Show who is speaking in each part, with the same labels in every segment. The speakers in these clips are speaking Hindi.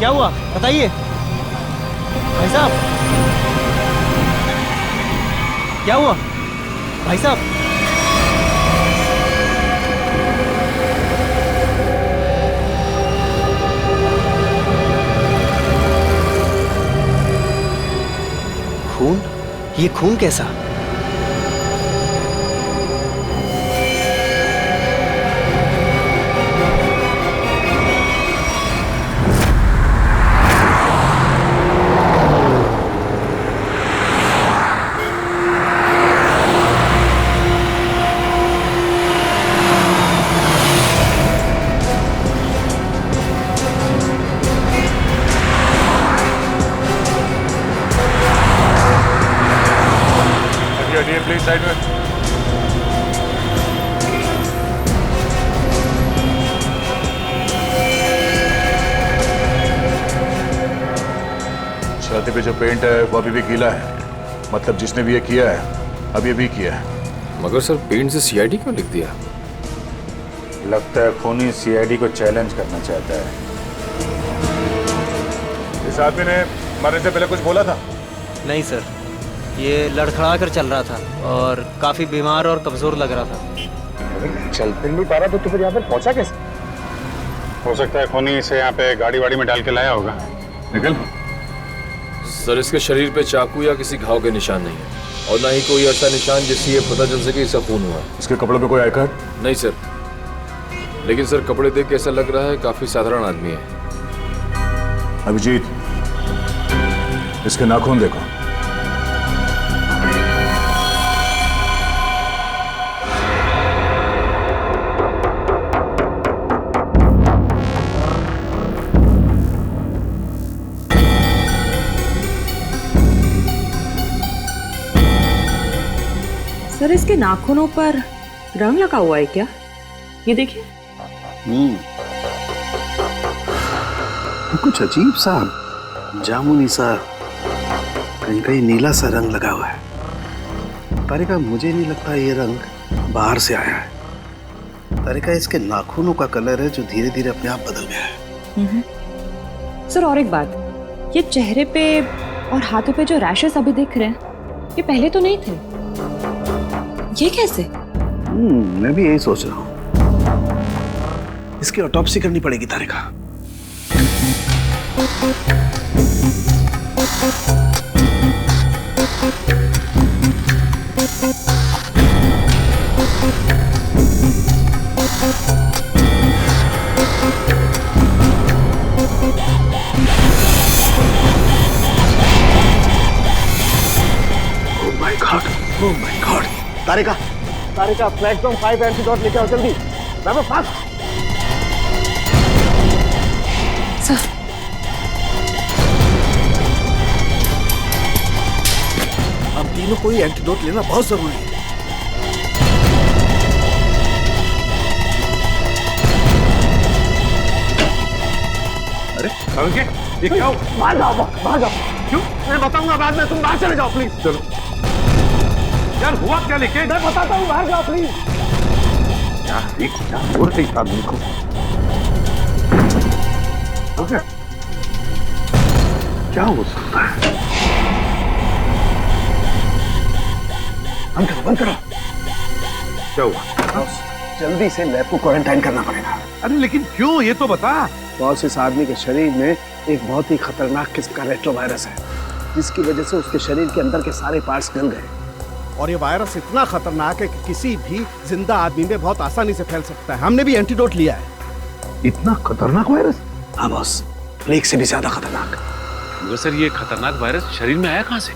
Speaker 1: क्या हुआ बताइए भाई साहब, क्या हुआ भाई साहब? खून? ये खून कैसा?
Speaker 2: प्लीज साइड में। छाती पे जो पेंट है वो अभी भी गीला है, मतलब जिसने भी ये किया है अभी अभी किया है।
Speaker 3: मगर सर पेंट से सीआईडी क्यों लिख दिया?
Speaker 2: लगता है खूनी सीआईडी को चैलेंज करना चाहता है। इस आदमी ने मरने से पहले कुछ बोला था?
Speaker 1: नहीं सर, ये लड़खड़ा कर चल रहा था और काफी बीमार और कमजोर लग रहा था।
Speaker 2: चल फिर नहीं पा रहा तो फिर यहाँ पे पहुंचा कैसे? हो सकता है खूनी इसे यहाँ पे गाड़ी वाड़ी में डाल के लाया होगा। निकल।
Speaker 3: सर इसके शरीर पे चाकू या किसी घाव के निशान नहीं है और ना ही कोई ऐसा निशान जिससे ये पता चल सके इसका खून हुआ है।
Speaker 2: इसके कपड़ों पे कोई आई कार्ड?
Speaker 3: नहीं सर, लेकिन सर कपड़े देख के ऐसा लग रहा है काफी साधारण आदमी है।
Speaker 2: अभिजीत, इसके नाखून देखो।
Speaker 4: सर इसके नाखूनों पर रंग लगा हुआ है क्या? ये देखिए।
Speaker 5: कुछ अजीब सा जामुनी सा, कहीं कहीं नीला सा रंग लगा हुआ है। तारिका मुझे नहीं लगता ये रंग बाहर से आया है। तारिका इसके नाखूनों का कलर है जो धीरे धीरे अपने आप बदल गया है।
Speaker 4: सर और एक बात, ये चेहरे पे और हाथों पे जो रैशेस अभी दिख रहे हैं ये पहले तो नहीं थे। ये कैसे?
Speaker 5: मैं भी यही सोच रहा हूँ। इसकी ऑटोप्सी करनी पड़ेगी Tarika. Oh my god. Tarika, Tarika flashbomb 5 antidote लेके आओ जल्दी। मैं फास्ट।
Speaker 4: सर
Speaker 5: हम तीनों को ही एंटीडोट लेना बहुत जरूरी है।
Speaker 2: अरे ये क्या?
Speaker 5: बाहर जाओ।
Speaker 2: क्यों?
Speaker 5: मैं बताऊंगा बाद में, तुम बाहर चले जाओ प्लीज।
Speaker 2: चलो यार, हुआ क्या? लेके
Speaker 5: मैं बताता हूँ, बाहर जाओ प्लीज।
Speaker 2: यार एक क्या हो रही है आदमी को?
Speaker 5: क्या हो सकता है? बंद करो।
Speaker 2: क्या हुआ?
Speaker 5: जल्दी से लैब को क्वारंटाइन करना पड़ेगा।
Speaker 2: अरे लेकिन क्यों, ये तो बता।
Speaker 5: बॉस, इस आदमी के शरीर में एक बहुत ही खतरनाक किस्म का रेट्रोवायरस है, जिसकी वजह से उसके शरीर के अंदर के सारे पार्ट्स गल गए।
Speaker 6: और ये वायरस इतना खतरनाक है कि किसी भी जिंदा आदमी में बहुत आसानी से फैल सकता है। हमने भी एंटीडोट लिया है।
Speaker 2: इतना खतरनाक वायरस?
Speaker 5: हाँ बॉस, प्लेग से भी ज्यादा खतरनाक।
Speaker 7: मगर सर ये खतरनाक वायरस शरीर में आया कहाँ से?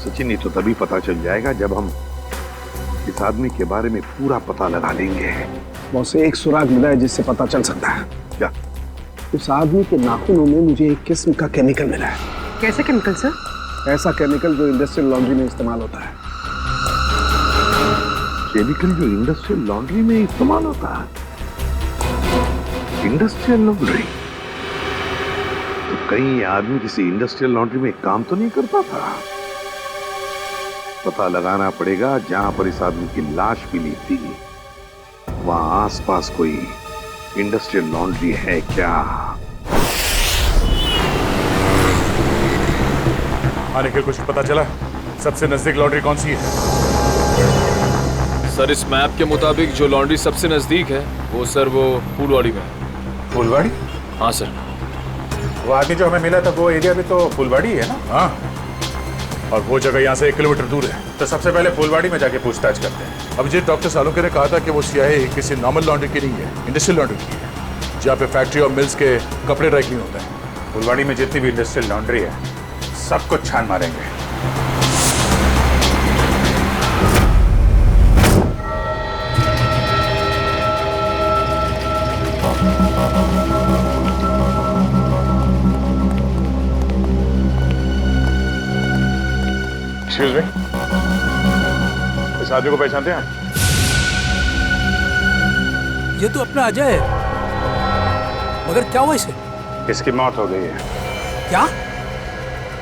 Speaker 2: सचिन, ये तो तभी पता चल जाएगा जब हम इस आदमी के बारे में पूरा पता लगा लेंगे।
Speaker 5: बॉस, एक सुराग मिला है जिससे पता चल सकता है।
Speaker 2: क्या?
Speaker 5: उस आदमी के नाखूनों में मुझे एक किस्म का केमिकल मिला है।
Speaker 4: कैसे केमिकल सर?
Speaker 5: ऐसा केमिकल जो इंडस्ट्रियल लॉन्ड्री में इस्तेमाल होता है।
Speaker 2: केमिकल जो इंडस्ट्रियल लॉन्ड्री में इस्तेमाल होता है? Industrial laundry? तो कहीं ये आदमी किसी इंडस्ट्रियल लॉन्ड्री में काम तो नहीं करता था? पता लगाना पड़ेगा जहां पर इस आदमी की लाश मिली थी, वहां आसपास कोई इंडस्ट्रियल लॉन्ड्री है क्या?
Speaker 8: आने के कुछ पता चला? सबसे नजदीक लॉन्ड्री कौन सी है?
Speaker 3: सर इस मैप के मुताबिक जो लॉन्ड्री सबसे नजदीक है वो फूलवाड़ी में है।
Speaker 2: फुलवाड़ी?
Speaker 3: हाँ सर।
Speaker 8: वो आदमी जो हमें मिला था वो एरिया भी तो फुलवाड़ी है ना? हाँ, और वो जगह यहाँ से 1 किलोमीटर दूर है। तो सबसे पहले फुलवाड़ी में जाके पूछताछ करते हैं। अभिजीत, डॉक्टर सालुंके ने कहा था कि वो सियाही किसी नॉर्मल लॉन्ड्री की नहीं है, इंडस्ट्रियल लॉन्ड्री की है, जहाँ पे फैक्ट्री और मिल्स के कपड़े ड्राई क्लीन होते हैं।
Speaker 2: फुलवाड़ी में जितनी भी इंडस्ट्रियल लॉन्ड्री है सब कुछ छान मारेंगे।
Speaker 8: एक्सक्यूज मी, इस आदमी को पहचानते हैं आप?
Speaker 9: ये तो अपना अजय है, मगर क्या हुआ इसे?
Speaker 2: इसकी मौत हो गई है।
Speaker 9: क्या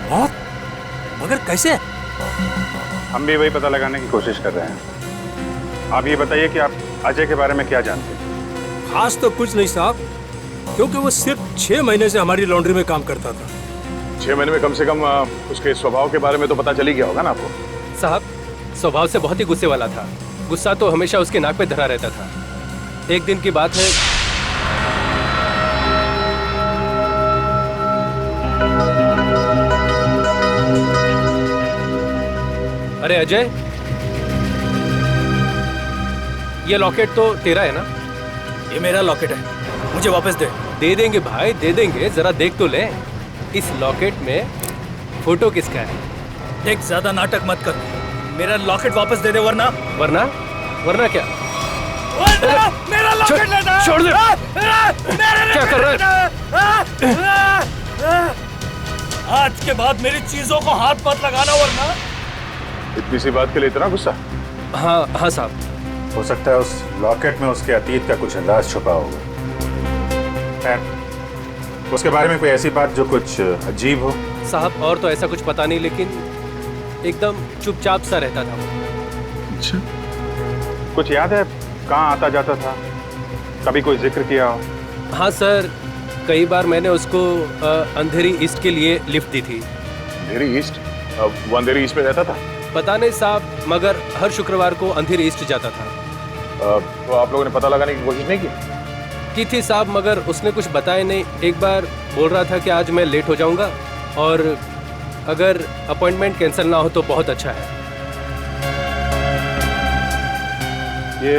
Speaker 9: मौत? मगर कैसे?
Speaker 2: हम भी वही पता लगाने की कोशिश कर रहे हैं। आप ये बताइए कि आप अजय के बारे में क्या जानते हैं?
Speaker 9: खास तो कुछ नहीं साहब, क्योंकि वो सिर्फ 6 महीने से हमारी लॉन्ड्री में काम करता था।
Speaker 8: 6 महीने में कम से कम उसके स्वभाव के बारे में तो पता चल ही गया होगा ना आपको?
Speaker 10: साहब स्वभाव से बहुत ही गुस्से वाला था। गुस्सा तो हमेशा उसके नाक पे धरा रहता था। एक दिन की बात है, अरे अजय, ये लॉकेट तो तेरा है ना?
Speaker 9: ये मेरा लॉकेट है, मुझे वापस दे।
Speaker 10: दे देंगे भाई, दे देंगे, जरा देख तो ले। इस लॉकेट में फोटो किसका है?
Speaker 9: देख, ज्यादा नाटक मत कर, मेरा लॉकेट वापस दे दे, वरना
Speaker 10: वरना क्या?
Speaker 9: मेरा लॉकेट लेना!
Speaker 10: छोड़ दे! क्या कर रहा है?
Speaker 9: आज के बाद मेरी चीजों को हाथ मत लगाना, वरना।
Speaker 8: इतनी सी बात के लिए इतना गुस्सा?
Speaker 10: हाँ साहब।
Speaker 2: हो सकता है उस लॉकेट में उसके अतीत का कुछ राज छुपा होगा। खैर, उसके बारे में कोई ऐसी बात जो कुछ अजीब हो?
Speaker 10: साहब और तो ऐसा कुछ पता नहीं, लेकिन एकदम चुपचाप सा रहता था।
Speaker 2: अच्छा, कुछ याद है कहाँ आता जाता था? कभी कोई जिक्र किया हो?
Speaker 10: हाँ सर, कई बार मैंने उसको अंधेरी ईस्ट के लिए लिफ्ट दी थी।
Speaker 8: अंधेरी ईस्ट? वो अंधेरी ईस्ट में रहता था?
Speaker 10: पता नहीं साहब, मगर हर शुक्रवार को अंधेरी ईस्ट जाता था।
Speaker 8: तो आप लोगों ने पता लगाने की कोशिश नहीं की
Speaker 10: थी साहब, मगर उसने कुछ बताया नहीं। एक बार बोल रहा था कि आज मैं लेट हो जाऊंगा और अगर अपॉइंटमेंट कैंसिल ना हो तो बहुत अच्छा है।
Speaker 2: ये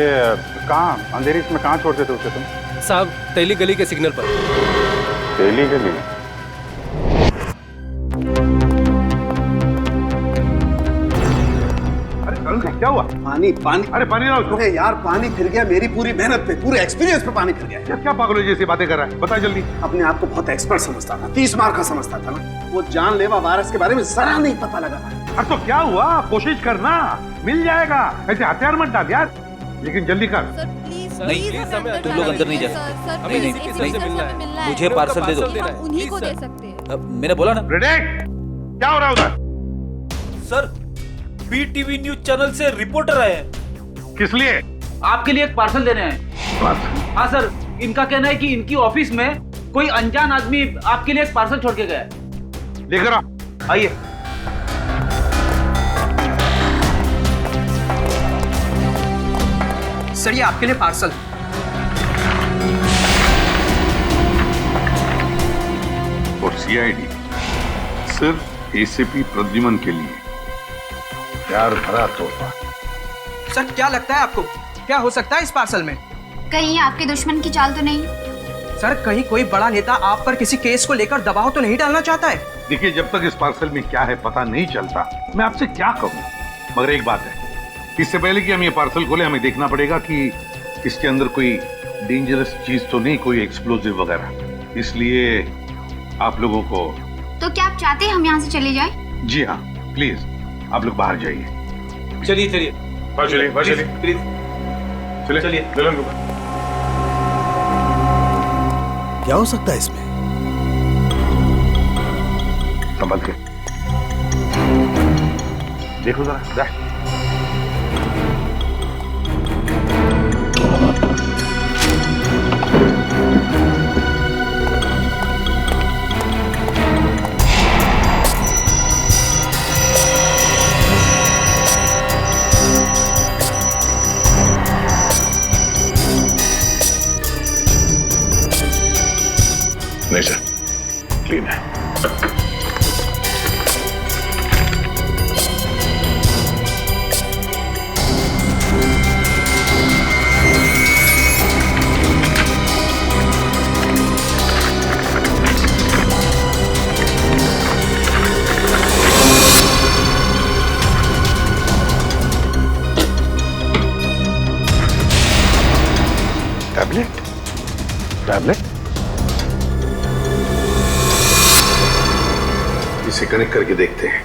Speaker 2: कहाँ, अंधेरी में कहाँ छोड़ते थे उसे तुम?
Speaker 10: साहब तेली गली के सिग्नल पर।
Speaker 2: तेली गली?
Speaker 6: क्या हुआ?
Speaker 5: पानी पानी।
Speaker 6: अरे पानी लाओ।
Speaker 5: अरे यार, पानी फिर गया मेरी पूरी मेहनत पे, पूरे एक्सपीरियंस पे पानी फिर गया।
Speaker 6: यार क्या पागलों जैसी बातें कर रहा है? बता जल्दी।
Speaker 5: अपने आप को बहुत एक्सपर्ट समझता था, 30 मार का समझता था ना। वो जानलेवा वायरस के बारे में जरा नहीं पता लगा।
Speaker 6: अरे तो क्या हुआ? कोशिश करना, मिल जाएगा। ऐसे हथियार मत डाल यार, लेकिन जल्दी कर।
Speaker 10: नहीं,
Speaker 11: तुम लोग अंदर नहीं जा सकते।
Speaker 10: हमें नहीं मिलना है।
Speaker 11: मुझे पार्सल दे दो।
Speaker 12: उन्हीं को दे सकते हैं।
Speaker 11: मैंने बोला ना।
Speaker 6: क्या हो रहा है उधर?
Speaker 11: सर, बीटीवी न्यूज चैनल से रिपोर्टर आए हैं।
Speaker 6: किस लिए?
Speaker 11: आपके लिए एक पार्सल देने हैं। हाँ सर, इनका कहना है कि इनकी ऑफिस में कोई अनजान आदमी आपके लिए एक पार्सल छोड़ के गया है।
Speaker 6: लेकर आओ।
Speaker 11: आइए।
Speaker 13: सर, ये आपके लिए पार्सल।
Speaker 14: और सीआईडी सिर्फ एसीपी प्रद्युमन के लिए। प्यार भरा तोहफा।
Speaker 13: सर, क्या लगता है आपको, क्या हो सकता है इस पार्सल में?
Speaker 12: कहीं आपके दुश्मन की चाल तो नहीं?
Speaker 13: सर, कहीं कोई बड़ा नेता आप पर किसी केस को लेकर दबाव तो नहीं डालना चाहता है?
Speaker 14: देखिए, जब तक इस पार्सल में क्या है पता नहीं चलता, मैं आपसे क्या कहूँ। मगर एक बात है, इससे पहले कि हम ये पार्सल खोले, हमें देखना पड़ेगा कि इसके अंदर कोई डेंजरस चीज तो नहीं, कोई एक्सप्लोजिव वगैरह। इसलिए आप लोगों को।
Speaker 12: तो क्या आप चाहते हैं हम यहाँ से चले जाएं?
Speaker 14: जी हाँ, प्लीज आप लोग बाहर जाइए।
Speaker 11: चलिए
Speaker 8: चलिए
Speaker 11: प्लीज
Speaker 8: चलिए।
Speaker 5: क्या हो सकता है इसमें?
Speaker 14: संभल के देखो जरा। क्लीन है। टैबलेट टैबलेट इसे कनेक्ट करके देखते हैं।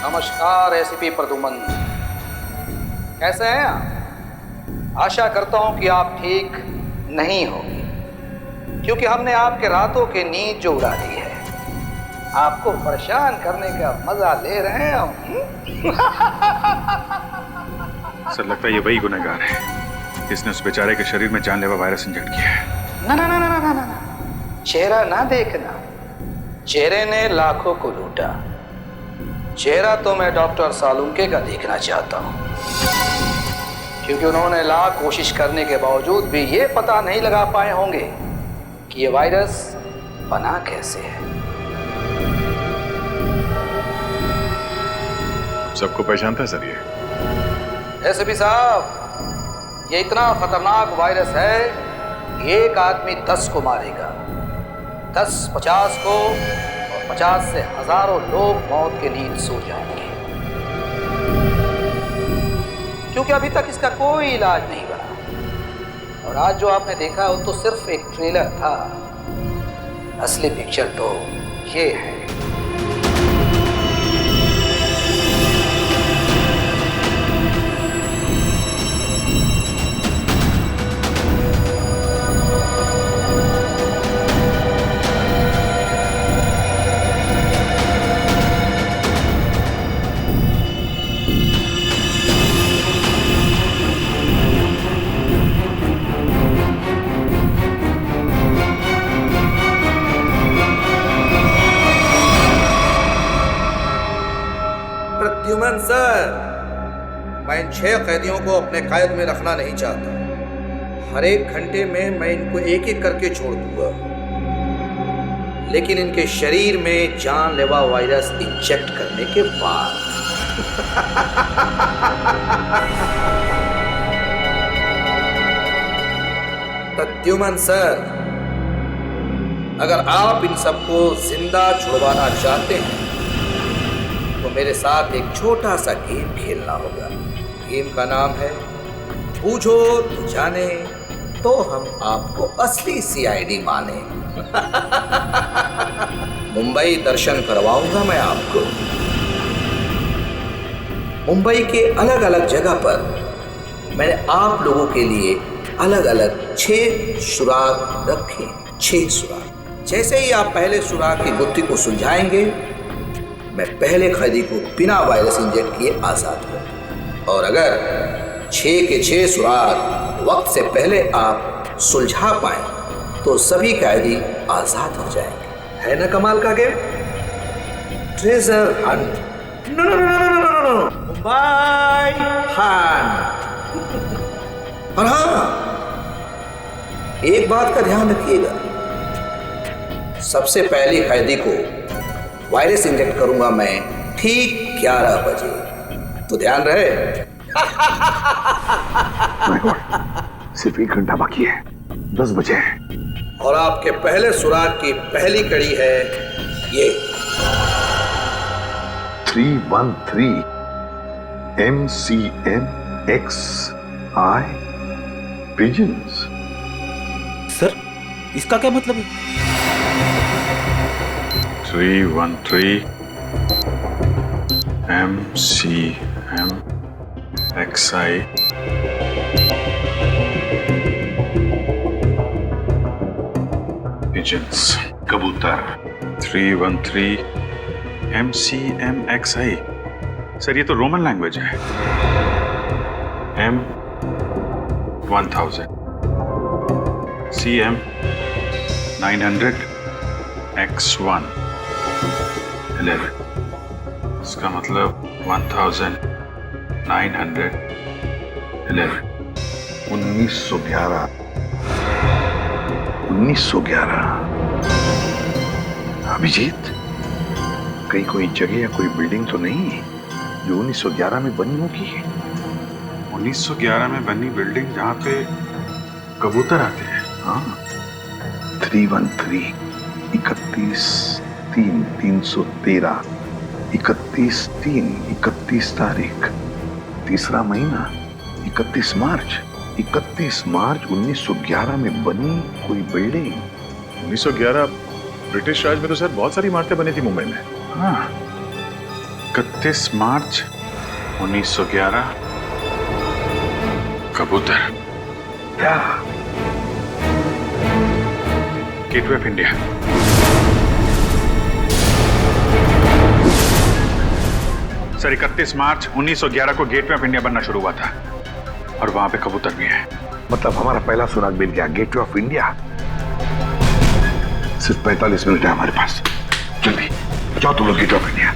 Speaker 15: नमस्कार एसीपी प्रद्युमन, कैसे हैं आप? आशा करता हूं कि आप ठीक नहीं होंगे, क्योंकि हमने आपके रातों की नींद जो उड़ा दी है, आपको परेशान करने का मजा ले रहे हैं हम।
Speaker 2: सर लगता है ये वही गुनहगार है, इसने उस बेचारे के शरीर में जानलेवा वायरस इंजेक्ट किया है।
Speaker 15: ना ना ना ना ना ना, चेहरा ना देखना, चेहरे ने लाखों को लूटा, चेहरा तो मैं डॉक्टर सालुंके का देखना चाहता हूं, क्योंकि उन्होंने लाख कोशिश करने के बावजूद भी ये पता नहीं लगा पाए होंगे कि ये वायरस बना कैसे है।
Speaker 2: सबको पहचानता है सर ये?
Speaker 15: एसपी साहब, ये इतना खतरनाक वायरस है, एक आदमी 10 को मारेगा, 10 50 को, और 50 से हजारों लोग मौत की नींद सो जाएंगे, क्योंकि अभी तक इसका कोई इलाज नहीं बना। और आज जो आपने देखा वो तो सिर्फ एक ट्रेलर था, असली पिक्चर तो ये है। प्रद्युमन सर, मैं इन 6 कैदियों को अपने कैद में रखना नहीं चाहता। हर एक घंटे में मैं इनको एक एक करके छोड़ दूंगा, लेकिन इनके शरीर में जानलेवा वायरस इंजेक्ट करने के बाद। प्रद्युमन सर, अगर आप इन सबको जिंदा छुड़वाना चाहते हैं तो मेरे साथ एक छोटा सा गेम खेलना होगा। गेम का नाम है बूझो तो जाने, तो हम आपको असली सीआईडी माने। मुंबई दर्शन करवाऊंगा मैं आपको। मुंबई के अलग अलग जगह पर मैंने आप लोगों के लिए अलग अलग 6 सुराग रखे। 6 सुराग। जैसे ही आप पहले सुराग की गुत्थी को सुलझाएंगे, मैं पहले कैदी को बिना वायरस इंजेक्ट किए आजाद कर दूंगा। और अगर 6 के 6 सुराग वक्त से पहले आप सुलझा पाए तो सभी कैदी आजाद हो जाएंगे। है ना कमाल का game? Treasure hunt. No no no no no no no, Mumbai hunt. और हाँ, एक बात का ध्यान रखिएगा, सबसे पहले कैदी को वायरस इंजेक्ट करूंगा मैं ठीक 11 बजे, तो ध्यान रहे।
Speaker 14: सिर्फ 1 घंटा बाकी है, 10 बजे है।
Speaker 15: और आपके पहले सुराग की पहली कड़ी है ये
Speaker 14: 313 MCMXI पिजन्स।
Speaker 11: सर, इसका क्या मतलब है?
Speaker 2: 313 MCMXI pigeons,
Speaker 14: कबूतर।
Speaker 2: 313 MCMXI। सर ये तो रोमन लैंग्वेज है। M1000 CM 900 X1 11। इसका मतलब 1911।
Speaker 14: 1911 1911। अभिजीत, कहीं कोई जगह या कोई बिल्डिंग तो नहीं है जो 1911 में बनी होगी?
Speaker 8: 1911 में बनी बिल्डिंग जहाँ पे कबूतर आते हैं।
Speaker 14: हाँ, 313, 31/3/313, 31/3, 31 तारीख, तीसरा महीना, 31 मार्च। 31 मार्च 1911 में बनी कोई बिल्डिंग।
Speaker 8: 1911 ब्रिटिश राज में तो सर बहुत सारी इमारतें बनी थी मुंबई में।
Speaker 14: हाँ,
Speaker 8: 31 मार्च 1911, कबूतर।
Speaker 14: क्या?
Speaker 8: Gateway of India. सर 31 मार्च 1911 को गेटवे ऑफ इंडिया बनना शुरू हुआ था और वहां पे कबूतर भी है।
Speaker 14: मतलब हमारा पहला सुराग मिल गया, गेटवे ऑफ इंडिया। सिर्फ 45 मिनट है हमारे पास। जल्दी जाओ तुम लोग gateway of India.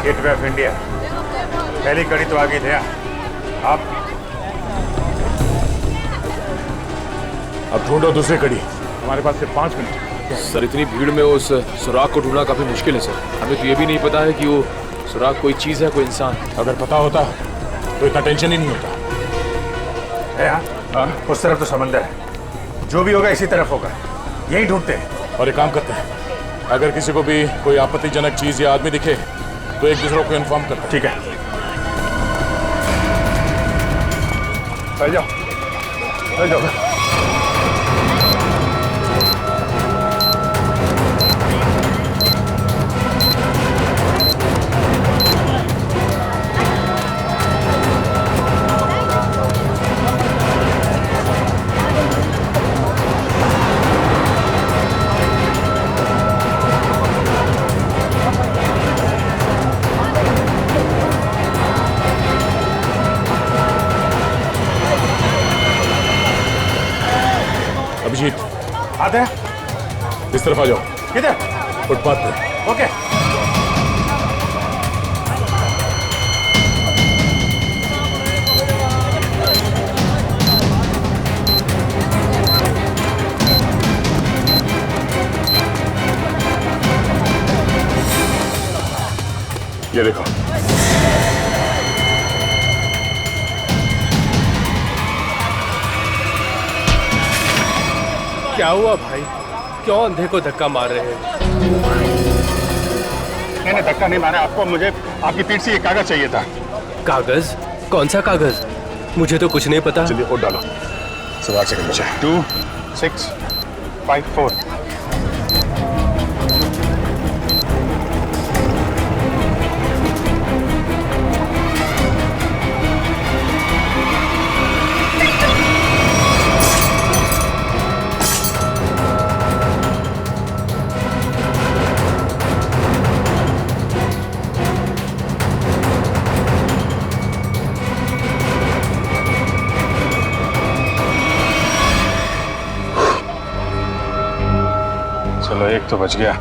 Speaker 2: Gateway of India, पहली कड़ी तो आगे थे आप।
Speaker 8: अब ढूंढो दूसरी कड़ी। हमारे पास सिर्फ 5 मिनट।
Speaker 3: सर इतनी भीड़ में उस सुराग को ढूंढना काफी मुश्किल है सर। हमें तो ये भी नहीं पता है कि वो सुराग कोई चीज है, कोई इंसान।
Speaker 8: अगर पता होता तो इतना टेंशन ही नहीं होता।
Speaker 2: हाँ, उस तरफ तो समंदर है, जो भी होगा इसी तरफ होगा, यही ढूंढते हैं।
Speaker 8: और एक काम करते हैं, अगर किसी को भी कोई आपत्तिजनक चीज या आदमी दिखे तो एक दूसरे को इन्फॉर्म करते हैं।
Speaker 2: ठीक है, चल जाओ, चल जाओ।
Speaker 8: अभिजीत,
Speaker 2: आते हैं।
Speaker 8: इस तरफ आ जाओ।
Speaker 2: किधर?
Speaker 8: फुटपाथ पे।
Speaker 2: ओके।
Speaker 8: ये देखो।
Speaker 10: क्या हुआ भाई? क्यों अंधे को धक्का मार रहे हैं?
Speaker 2: मैंने धक्का नहीं मारा आपको, मुझे आपकी पीठ से ये कागज चाहिए था।
Speaker 10: कागज? कौन सा कागज? मुझे तो कुछ नहीं पता।
Speaker 8: चलिए वोट डालो। सवाल सेकंड बचा।
Speaker 2: 2654। चलो एक तो बच गया।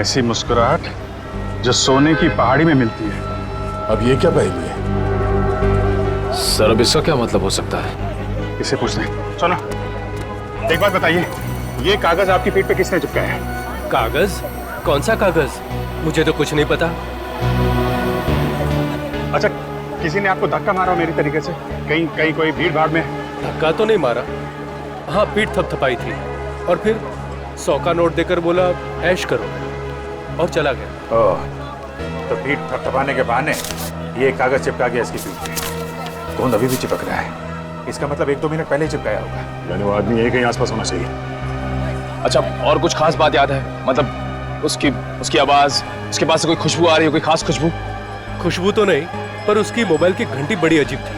Speaker 2: ऐसी मुस्कुराहट जो सोने की पहाड़ी में मिलती है।
Speaker 8: अब ये क्या पहेली है?
Speaker 3: सर अब इसका क्या मतलब हो सकता है?
Speaker 2: इससे पूछते हैं। सुनो, एक बात बताइए, ये कागज आपकी पीठ पे किसने चिपकाया है?
Speaker 10: कागज? कौन सा कागज? मुझे तो कुछ नहीं पता।
Speaker 2: अच्छा, किसी ने आपको धक्का मारा मेरी तरीके से? कहीं कोई भीड़ भाड़ में?
Speaker 10: धक्का तो नहीं मारा। हाँ, पीठ थपथपाई थी और फिर 100 का नोट देकर बोला ऐश करो और चला गया।
Speaker 2: ओह, तो पीठ थपथपाने के बहाने ये कागज चिपका गया इसकी पीठ पे। गोंद अभी भी चिपक रहा है। इसका मतलब 1-2 मिनट पहले ही चिपकाया होगा। यानी वो आदमी यही कहीं आसपास होना चाहिए।
Speaker 3: अच्छा, और कुछ खास बात याद है? मतलब उसकी आवाज, उसके पास से कोई खुशबू आ रही है, कोई खास खुशबू?
Speaker 10: खुशबू तो नहीं, पर उसकी मोबाइल की घंटी बड़ी अजीब थी,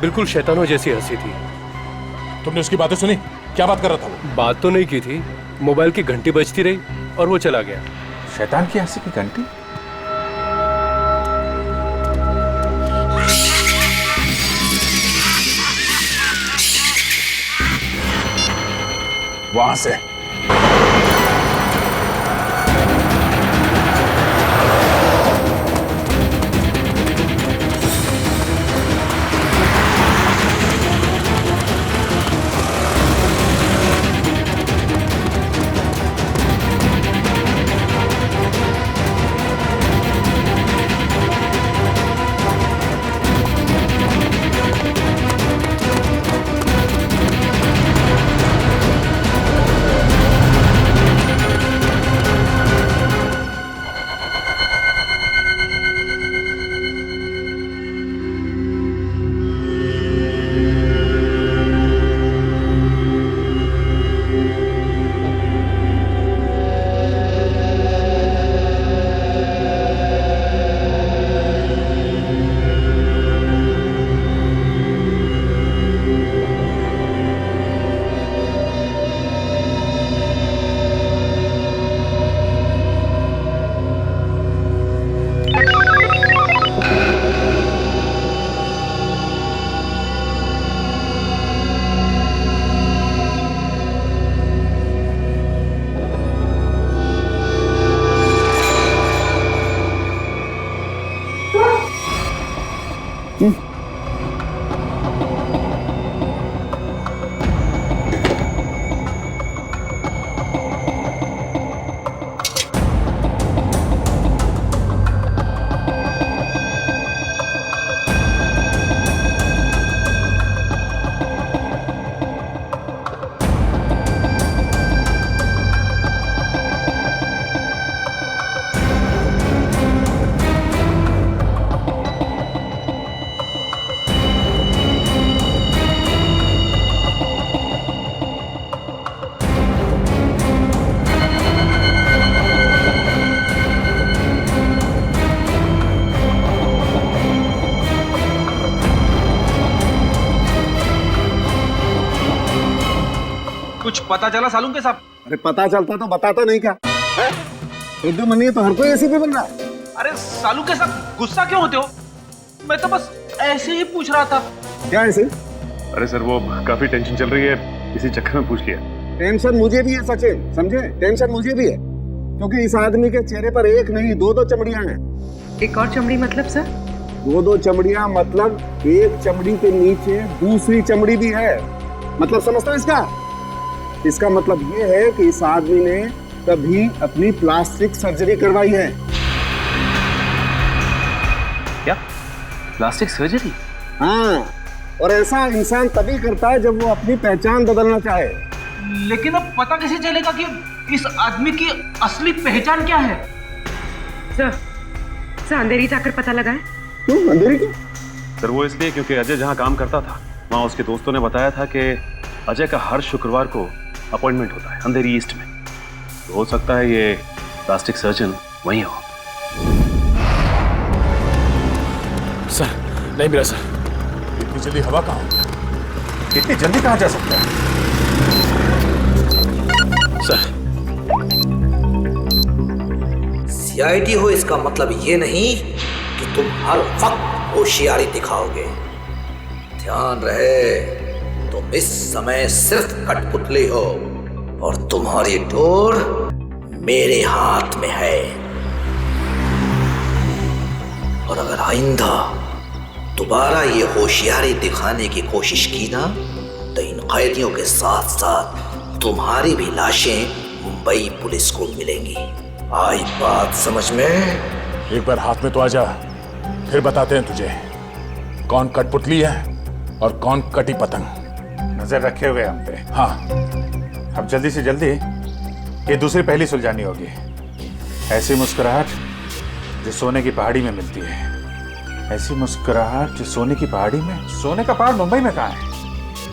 Speaker 10: बिल्कुल शैतानों जैसी हंसी थी।
Speaker 8: तुमने उसकी बातें सुनी? क्या बात कर रहा था वो?
Speaker 10: बात तो नहीं की थी, मोबाइल की घंटी बजती रही और वो चला गया।
Speaker 2: शैतान की हंसी की घंटी?
Speaker 8: वहां से
Speaker 11: कुछ पता चला सालू के साहब?
Speaker 6: अरे पता चलता तो बताता नहीं क्या? एकदम मनी है तो हर कोई ऐसे भी बन रहा है।
Speaker 11: अरे सालू के साथ गुस्सा क्यों होते हो? मैं तो बस ऐसे ही पूछ रहा था।
Speaker 6: क्या ऐसे?
Speaker 7: अरे सर, वो काफी टेंशन चल रही है, इसी चक्कर में पूछ लिया।
Speaker 6: टेंशन मुझे भी है सचिन, समझे? टेंशन मुझे भी है, क्योंकि इस आदमी के चेहरे पर एक नहीं 2-2 चमड़ियां हैं।
Speaker 13: एक और चमड़ी मतलब सर?
Speaker 6: 2-2 चमड़ियां मतलब एक चमड़ी के नीचे दूसरी चमड़ी भी है। मतलब समझता है इसका? इसका मतलब ये है कि इस आदमी ने कभी अपनी प्लास्टिक सर्जरी करवाई है।
Speaker 7: क्या? Plastic surgery?
Speaker 6: हाँ, और ऐसा इंसान तभी करता है जब वो अपनी पहचान बदलना चाहे।
Speaker 11: लेकिन अब पता कैसे चलेगा कि इस आदमी की असली पहचान क्या है?
Speaker 13: सर अंधेरी जाकर पता लगाए।
Speaker 6: क्यों अंधेरी क्यों?
Speaker 7: सर वो इसलिए क्योंकि अजय जहाँ काम करता था वहाँ उसके दोस्तों ने बताया था कि अजय का हर शुक्रवार को अपॉइंटमेंट होता है अंधेरी ईस्ट में। तो हो सकता है ये प्लास्टिक सर्जन वहीं हो।
Speaker 3: सर नहीं मिला सर।
Speaker 8: इतनी जल्दी हवा कहाँ हो गया?
Speaker 2: इतनी जल्दी कहाँ जा सकता है?
Speaker 3: सर
Speaker 15: सीआईडी हो इसका मतलब ये नहीं कि तुम हर वक्त होशियारी दिखाओगे। ध्यान रहे, तुम इस समय सिर्फ कठपुतली हो और तुम्हारी डोर मेरे हाथ में है। और अगर आइंदा दोबारा ये होशियारी दिखाने की कोशिश की ना तो इन कैदियों के साथ साथ तुम्हारी भी लाशें मुंबई पुलिस को मिलेंगी। आई बात समझ में?
Speaker 8: एक बार हाथ में तो आ जा, फिर बताते हैं तुझे कौन कठपुतली है और कौन कटी पतंग।
Speaker 2: नजर रखे हुए हम पे।
Speaker 8: हाँ,
Speaker 2: अब जल्दी से जल्दी ये दूसरी पहली सुलझानी होगी। ऐसी मुस्कुराहट जो सोने की पहाड़ी में मिलती है, ऐसी मुस्कुराहट जो सोने की पहाड़ी में। सोने का पहाड़ मुंबई में कहाँ है?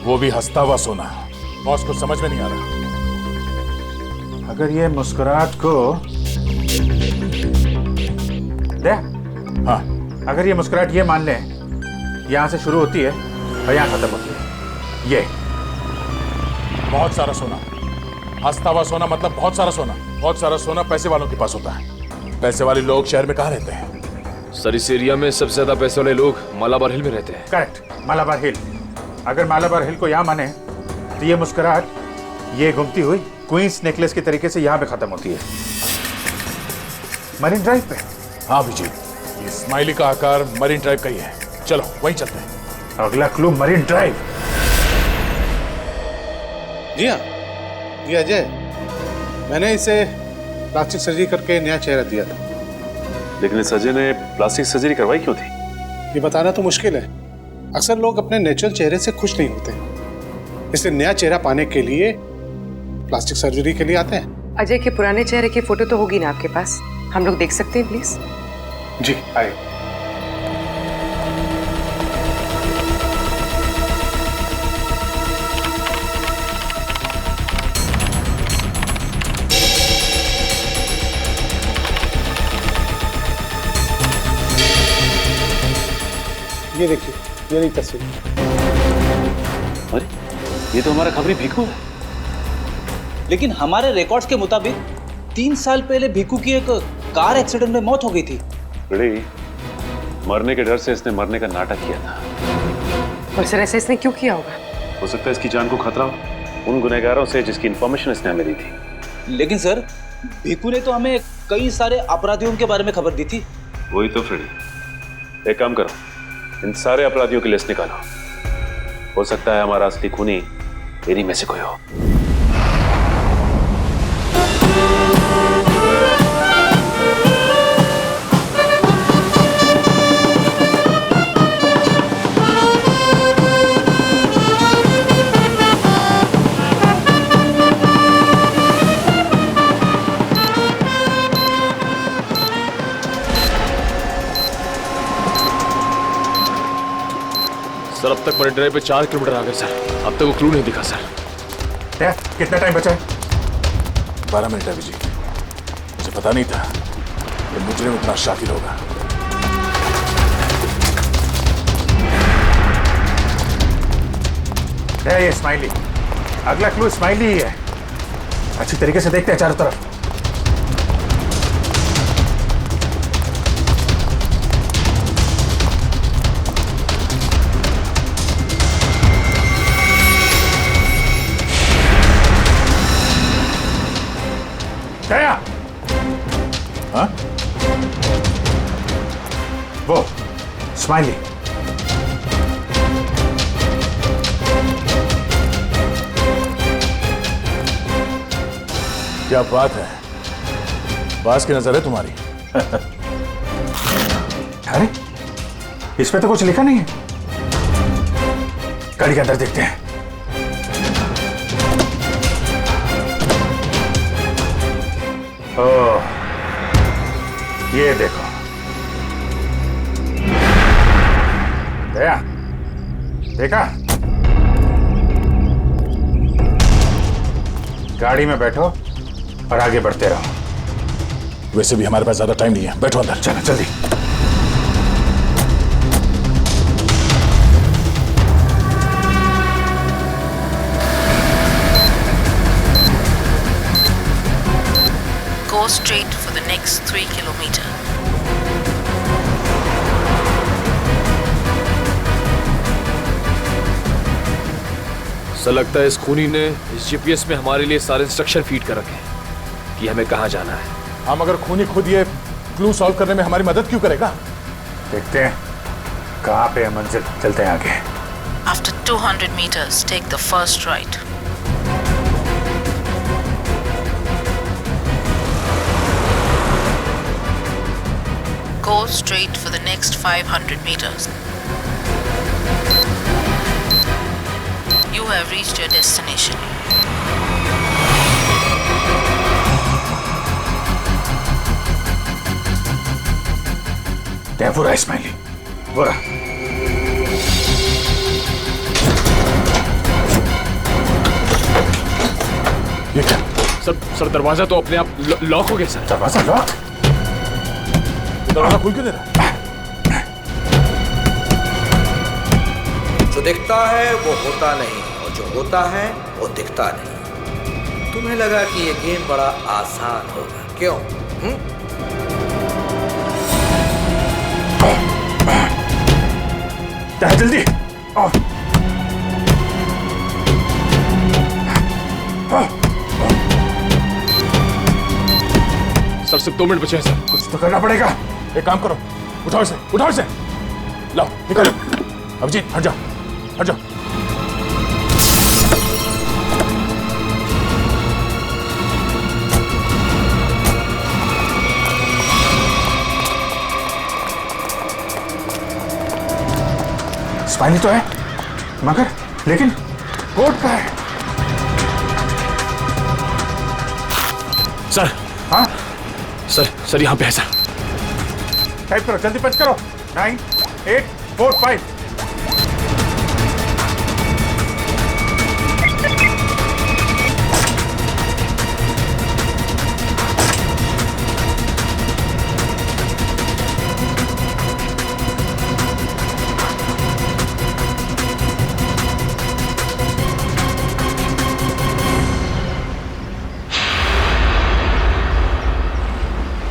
Speaker 8: वो भी हंसता हुआ सोना। बॉस को समझ में नहीं आ रहा।
Speaker 2: अगर ये मुस्कुराहट को दे,
Speaker 8: हाँ,
Speaker 2: अगर ये मुस्कुराहट ये मान ले यहां से शुरू होती है और यहां खत्म होती है, ये
Speaker 8: बहुत सारा सोना। हंसता हुआ सोना मतलब बहुत सारा सोना। बहुत सारा सोना पैसे वालों के पास होता है। पैसे वाले लोग शहर में कहाँ रहते हैं?
Speaker 3: सर इस एरिया में सबसे ज्यादा पैसे वाले लोग मालाबार हिल में रहते हैं।
Speaker 2: करेक्ट, मालाबार हिल। अगर मालाबार हिल को यहाँ माने तो ये मुस्कुराहट ये घूमती हुई क्वींस नेकलेस के तरीके से यहाँ पे खत्म होती है, मरीन ड्राइव पे।
Speaker 8: हाँ अभिजीत, ये स्माइली का आकार मरीन ड्राइव का ही है। चलो वहीं चलते हैं।
Speaker 2: अगला क्लू मरीन ड्राइव।
Speaker 5: जी हाँ, ये अजय, मैंने इसे प्लास्टिक सर्जरी करके नया चेहरा दिया था।
Speaker 7: लेकिन इस अजय ने प्लास्टिक सर्जरी करवाई क्यों थी?
Speaker 5: ये बताना तो मुश्किल है। अक्सर लोग अपने नेचुरल चेहरे से खुश नहीं होते, इसलिए नया चेहरा पाने के लिए प्लास्टिक सर्जरी के लिए आते हैं।
Speaker 13: अजय के पुराने चेहरे की फोटो तो होगी ना आपके पास? हम लोग देख सकते हैं प्लीज?
Speaker 5: जी आइए। ये देखिए, ये रही तस्वीर।
Speaker 7: अरे ये तो हमारा खबरी भिखू है।
Speaker 11: लेकिन हमारे रिकॉर्ड्स के मुताबिक 3 साल पहले भिखू की एक कार एक्सीडेंट में मौत हो गई थी।
Speaker 7: बड़ी मरने के डर से इसने मरने का नाटक किया था।
Speaker 13: और सर ऐसा इसने क्यों किया होगा?
Speaker 7: हो सकता है इसकी जान को खतरा हो उन गुनहगारों से जिसकी इंफॉर्मेशन इसने हमें दी थी।
Speaker 11: लेकिन सर भिखू ने तो हमें कई सारे अपराधियों के बारे में खबर दी थी।
Speaker 7: वही तो फ्रेडी, एक काम करो, इन सारे अपराधियों की लिस्ट निकालो। हो सकता है हमारा असली खूनी इन्हीं में से कोई हो।
Speaker 3: सर अब तक मरीन ड्राइव पे 4 किलोमीटर आ गए सर। अब तक वो क्लू नहीं दिखा सर।
Speaker 2: कितना टाइम बचा है?
Speaker 8: 12 मिनट है अभिजीत। मुझे पता नहीं था कि मुजरिम इतना शातिर होगा।
Speaker 2: है ये स्माइली। अगला क्लू स्माइली ही है। अच्छी तरीके से देखते हैं चारों तरफ। दया,
Speaker 8: हाँ?
Speaker 2: वो स्माइली।
Speaker 8: क्या बात है, बास की नजर है तुम्हारी।
Speaker 2: अरे इस पे तो कुछ लिखा नहीं है। गाड़ी के अंदर देखते हैं। ओह, ये देखो दया, देखा? गाड़ी में बैठो और आगे बढ़ते रहो।
Speaker 8: वैसे भी हमारे पास ज्यादा टाइम नहीं है, बैठो अंदर।
Speaker 2: चलो जल्दी।
Speaker 16: Go straight for the next 3 kilometers.
Speaker 3: Sir लगता है इस खूनी ने इस जीपीएस में हमारे लिए सारे इंस्ट्रक्शन फीड कर रखे हैं कि हमें कहाँ जाना है।
Speaker 8: हम अगर खूनी खुद ये क्लू सॉल्व करने में हमारी मदद क्यों करेगा?
Speaker 2: देखते हैं। कहाँ पे है मंजिल? चलते हैं आगे।
Speaker 16: After 200 meters, take the first right. Go straight for the next 500 meters. You have reached your destination.
Speaker 2: क्या बुरा इस्माइली, बुरा। ये क्या?
Speaker 3: सर दरवाजा तो अपने आप लॉक हो गया सर।
Speaker 2: दरवाजा लॉक? दरवाजा खुल क्यों दे रहा?
Speaker 15: जो दिखता है वो होता नहीं और जो होता है वो दिखता नहीं। तुम्हें लगा कि ये गेम बड़ा आसान होगा, क्यों?
Speaker 2: जल्दी
Speaker 3: सर सिर्फ 2 मिनट बचे हैं सर।
Speaker 2: कुछ तो करना पड़ेगा। एक काम करो, उठाओ इसे, उठाओ इसे, लाओ निकालो। अभिजीत हट जाओ, हट जाओ। स्पाइनी तो है मगर लेकिन कोट का है।
Speaker 3: सर।
Speaker 2: हाँ
Speaker 3: सर यहाँ पे है सर।
Speaker 2: टाइप करो, जल्दी पंच करो। 9 8 4 5।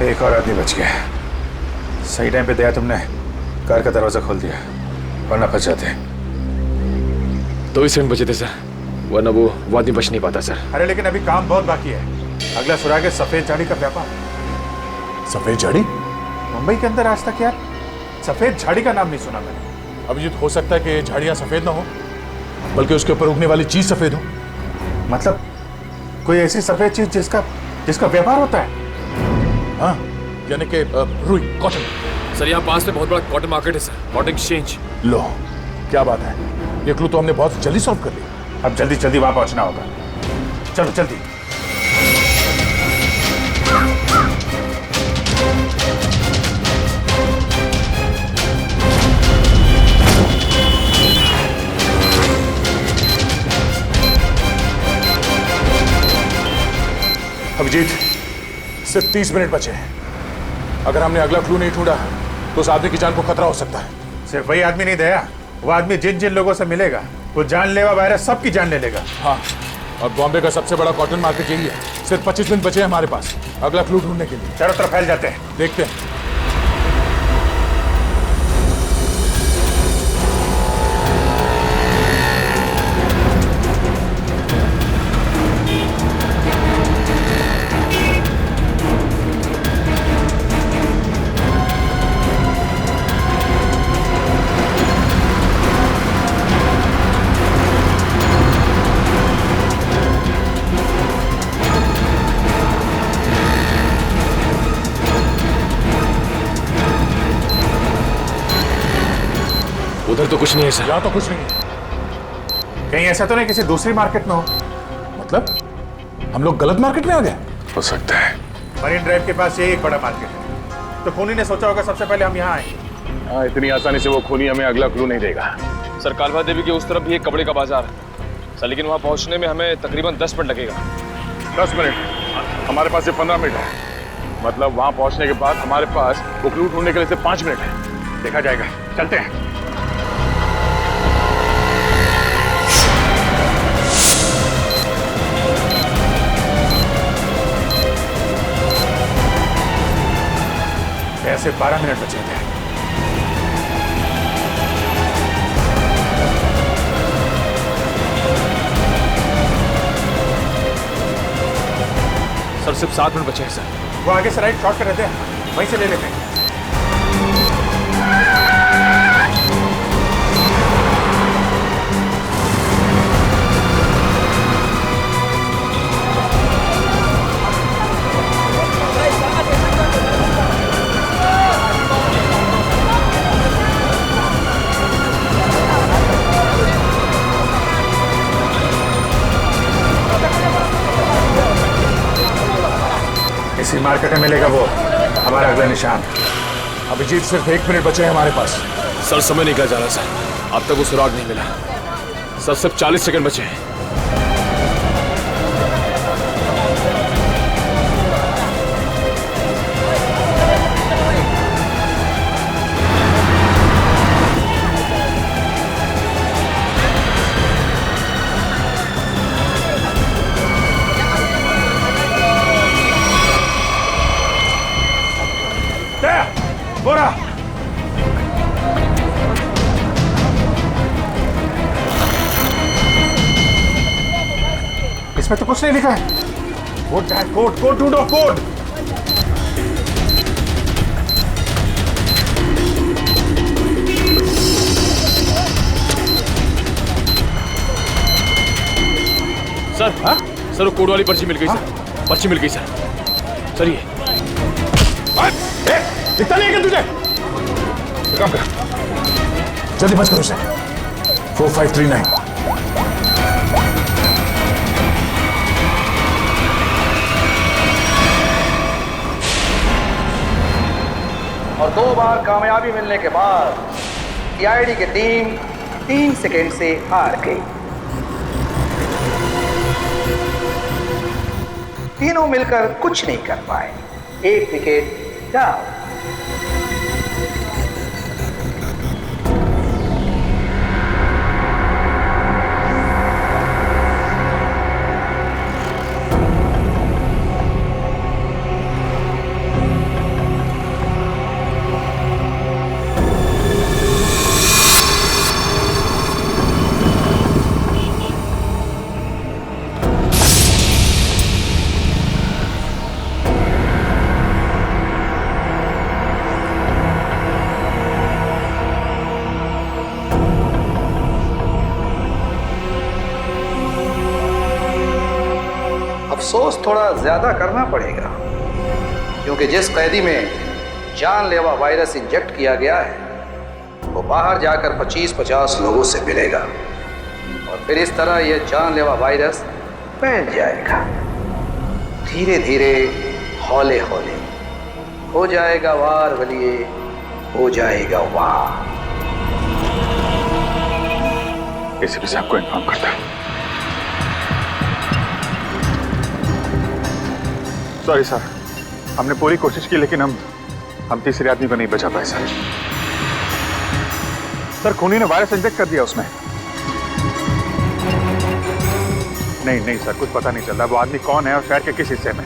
Speaker 2: एक और आदमी बच गया। सही टाइम पे दया तुमने कार का दरवाजा खोल दिया, वरना फंस जाते।
Speaker 3: 2 ही सेकंड बचे थे सर, वरना वो आदमी बच नहीं पाता सर।
Speaker 2: अरे लेकिन अभी काम बहुत बाकी है। अगला सुराग है सफेद झाड़ी का व्यापार। सफेद झाड़ी? मुंबई के अंदर आज तक यार सफेद झाड़ी का नाम नहीं सुना मैंने।
Speaker 8: अभिजीत हो सकता है कि झाड़ियां सफेद ना हो, बल्कि उसके ऊपर उगने वाली चीज सफेद हो।
Speaker 2: मतलब कोई ऐसी सफेद चीज जिसका व्यापार होता है?
Speaker 8: हाँ, यानी कि रुई, कॉटन।
Speaker 3: सर यहाँ पास में बहुत बड़ा कॉटन मार्केट है सर, कॉटन एक्सचेंज।
Speaker 8: लो क्या बात है, ये क्लू तो हमने बहुत जल्दी सॉल्व कर लिया।
Speaker 2: अब जल्दी जल्दी वहां पहुंचना होगा। चलो जल्दी।
Speaker 8: अभिजीत सिर्फ 30 मिनट बचे हैं। अगर हमने अगला क्लू नहीं ढूंढा तो उस आदमी की जान को खतरा हो सकता है।
Speaker 2: सिर्फ वही आदमी नहीं दया, वो आदमी जिन जिन लोगों से मिलेगा वो जानलेवा वायरस सबकी जान ले लेगा।
Speaker 8: हाँ, और बॉम्बे का सबसे बड़ा कॉटन मार्केट यही है। सिर्फ 25 मिनट बचे हैं हमारे पास अगला क्लू ढूंढने के लिए।
Speaker 2: चारों तरफ फैल जाते हैं,
Speaker 8: देखते हैं।
Speaker 3: उधर तो कुछ नहीं है सर।
Speaker 8: यहाँ तो कुछ नहीं है।
Speaker 2: कहीं ऐसा तो नहीं किसी दूसरी मार्केट में हो?
Speaker 8: मतलब हम लोग गलत मार्केट में आ गए?
Speaker 2: हो सकता है। मरीन ड्राइव के पास यही एक बड़ा मार्केट है, तो खूनी ने सोचा होगा सबसे पहले हम यहाँ आएंगे।
Speaker 8: हाँ, इतनी आसानी से वो खूनी हमें अगला क्लू नहीं देगा।
Speaker 3: सर कालवा देवी के उस तरफ भी एक कपड़े का बाजार है सर, लेकिन वहाँ पहुँचने में हमें तकरीबन 10 मिनट लगेगा।
Speaker 8: 10 मिनट? हमारे पास सिर्फ 15 मिनट है। मतलब वहाँ पहुँचने के बाद हमारे पास वो क्लू ढूंढने के लिए सिर्फ 5 मिनट है।
Speaker 2: देखा जाएगा, चलते हैं। ऐसे 12 मिनट बचे थे।
Speaker 3: सर सिर्फ 7 मिनट बचे हैं सर।
Speaker 2: वो आगे से राइट शॉर्ट कर रहते हैं, वहीं से ले लेते हैं। इसी मार्केट में मिलेगा वो हमारा अगला निशान। अभिजीत, सिर्फ 1 मिनट बचे हैं हमारे पास।
Speaker 3: सर समय निकल जा रहा सर, अब तक वो सुराग नहीं मिला सर, सिर्फ 40 सेकंड बचे हैं।
Speaker 2: बोरा इसमें तो कुछ नहीं लिखा है। कोड है, कोड कोड ढूंढो, कोड।
Speaker 3: सर सर वो कोड वाली पर्ची मिल गई सर, पर्ची मिल गई सर। सर ये
Speaker 2: दिखता नहीं है क्या तुझे? काम कर, जल्दी बच करो उसे। 4539।
Speaker 15: और 2 बार कामयाबी मिलने के बाद सीआईडी की टीम 3 सेकेंड से हार गई। तीनों मिलकर कुछ नहीं कर पाए। 1 विकेट डाउन। अफसोस थोड़ा ज्यादा करना पड़ेगा, क्योंकि जिस कैदी में जानलेवा वायरस इंजेक्ट किया गया है वो बाहर जाकर 25-50 लोगों से मिलेगा और फिर इस तरह यह जानलेवा वायरस फैल जाएगा। धीरे धीरे, हौले हौले हो जाएगा वार वलिए, हो जाएगा वार।
Speaker 2: एसीपी साहब को इन्फॉर्म करता हूं। सॉरी सर, हमने पूरी कोशिश की लेकिन हम तीसरे आदमी को नहीं बचा पाए सर। सर खूनी ने वायरस इंजेक्ट कर दिया उसमें। नहीं सर, कुछ पता नहीं चल रहा वो आदमी कौन है और शहर के किस हिस्से में।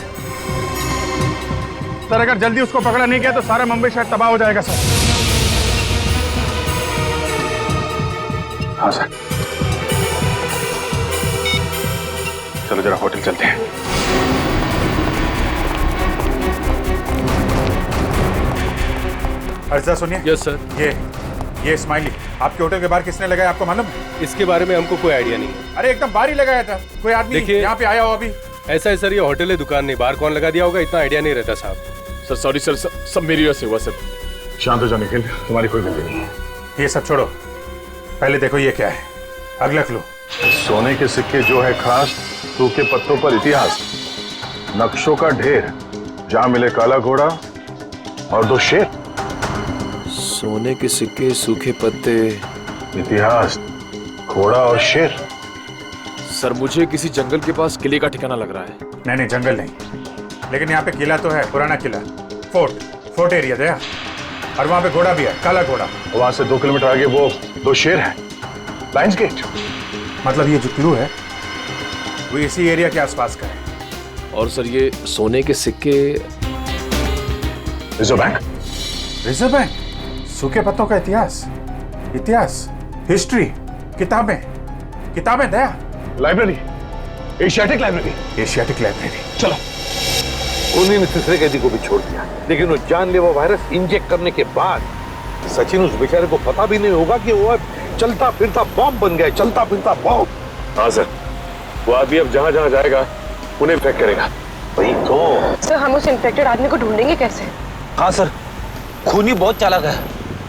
Speaker 2: सर अगर जल्दी उसको पकड़ा नहीं गया तो सारा मुंबई शहर तबाह हो जाएगा सर। हाँ सर, चलो जरा होटल चलते हैं। अर्जा सुनिए।
Speaker 10: Yes sir.
Speaker 2: ये स्माइली आपके होटल के बाहर किसने लगाया, आपको मालूम है?
Speaker 10: इसके बारे में हमको कोई आइडिया नहीं है।
Speaker 2: अरे एकदम बाहर ही लगाया था, कोई आदमी यहाँ पे आया हो अभी?
Speaker 10: ऐसा है सर, ये होटल है, दुकान नहीं, बाहर कौन लगा दिया होगा इतना आइडिया नहीं रहता साहब।
Speaker 3: सर सॉरी सर, सब मेरी वजह से हुआ सर।
Speaker 2: शांत हो जाओ निखिल, तुम्हारी कोई गलती नहीं है। ये सब छोड़ो, पहले देखो ये क्या है। अगला क्लू।
Speaker 8: सोने के सिक्के जो है खास, सूखे पत्तों पर इतिहास, नक्शों का ढेर, जहां मिले काला घोड़ा और 2 शेर।
Speaker 3: सोने के सिक्के, सूखे पत्ते,
Speaker 8: इतिहास, घोड़ा और शेर।
Speaker 3: सर मुझे किसी जंगल के पास किले का ठिकाना लग रहा है।
Speaker 2: नहीं जंगल नहीं, लेकिन यहाँ पे किला तो है, पुराना किला, फोर्ट एरिया दया, और वहाँ पे घोड़ा भी है, काला घोड़ा।
Speaker 8: वहां से 2 किलोमीटर आगे वो 2 शेर हैं, लायंस गेट।
Speaker 2: मतलब ये जो क्लू है वो इसी एरिया के आसपास का है।
Speaker 3: और सर ये सोने के सिक्के,
Speaker 8: रिजर्व बैंक।
Speaker 2: रिजर्व बैंक, सूखे पत्तों का इतिहास, हिस्ट्री, किताबें दया,
Speaker 8: लाइब्रेरी, एशियाटिक लाइब्रेरी।
Speaker 14: चलो। उन्हीं ने तीसरे कैदी को भी छोड़ दिया, लेकिन वो जानलेवा वायरस इंजेक्ट करने के बाद सचिन उस बेचारे को पता भी नहीं होगा कि वो चलता फिरता बॉम्ब बन गया, चलता फिरता बॉम्ब।
Speaker 8: हाँ सर, वो आदमी अब जहां जहां जाएगा उन्हें इन्फेक्ट करेगा।
Speaker 14: वही तो
Speaker 17: सर, हम उस इन्फेक्टेड आदमी को ढूंढेंगे कैसे?
Speaker 11: हाँ सर, खूनी बहुत चालाक है,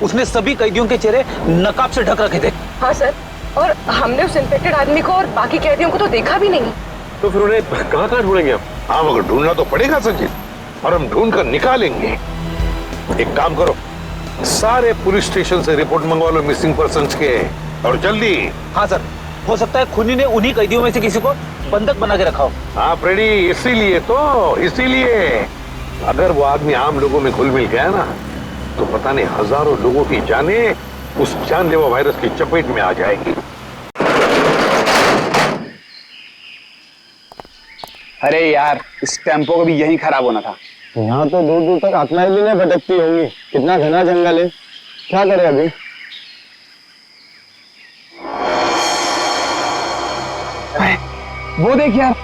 Speaker 11: उसने सभी कैदियों के चेहरे नकाब से ढक रखे थे।
Speaker 17: हाँ सर, और हमने उस इन्फेक्टेड आदमी को और बाकी कैदियों को तो देखा भी नहीं।
Speaker 8: तो फिर उन्हें कहाँ ढूंढेंगे हम?
Speaker 14: हाँ मगर ढूंढना तो पड़ेगा सचिन। और हम ढूंढ कर निकालेंगे। एक काम करो, सारे पुलिस स्टेशन से रिपोर्ट मंगवा लो मिसिंग पर्सन्स के, और जल्दी।
Speaker 11: हाँ सर, हो सकता है खूनी ने उन्हीं कैदियों में से किसी को बंधक बना के रखा हो।
Speaker 14: हाँ फ्रेडी, इसीलिए अगर वो आदमी आम लोगों में घुल मिल गया ना, तो पता नहीं हजारों लोगों की जानें उस जानलेवा वायरस की चपेट में आ जाएगी।
Speaker 6: अरे यार, इस टेम्पो को भी यही खराब होना था।
Speaker 18: यहाँ तो दूर दूर तक आत्माएं भी नहीं भटकती होंगी। कितना घना जंगल है, क्या करें अभी?
Speaker 6: वो देख यार,